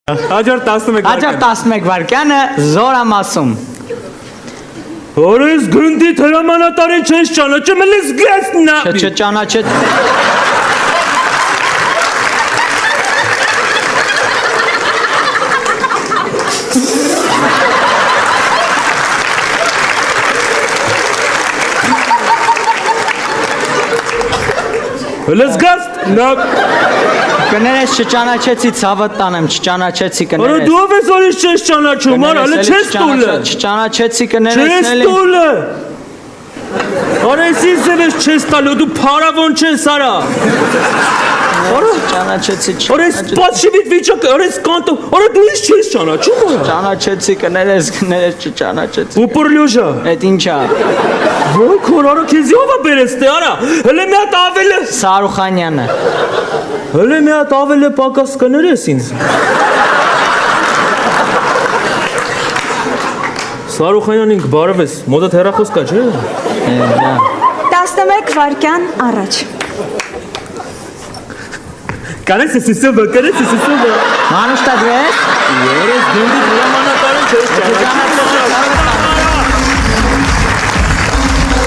Հաջորդ 11 Հաջորդ 11 վարկյանը զոր եմ ասում։ Որես գնդի հրամանատարին չես ճանաչում, ես գեսնա։ Չճանաչեց։ Let's go. Նա Կներես չճանաչեցի ցավը տանեմ, չճանաչեցի Արա կներես։ դու ով ես որից չես ճանաչում, արա, հələ չես տուլը։ Չճանաչեցի կներես Չես էլի։ տուլը։ Արա ես ես չես տալու, դու փարավոն չես, արա։ Արա Չճանաչեցի։ Արա սպասիվիտ վիճակ, արա կանտո, արա դու ես չես ճանաչում, արա։ Ճանաչեցի կներես չճանաչեցի։ Ուպորլյուժա։ Այդ ինչա։ Ոյ քոր արա քեզ ով է բերես տե, արա։ Հələ մի հատ ավել է։ Սարուխանյանը։ Հələ մի հատ ավել է պակաս կներես ինձ։ Սարուխանյանին բարևես, մոտդ հեռախոս կա, չէ՞։ 11 վարկյան առաջ։ Կանես ես սովը։ Մանուշտա դու ես։ Երես գնդի հրամանատարին չես ճանաչում։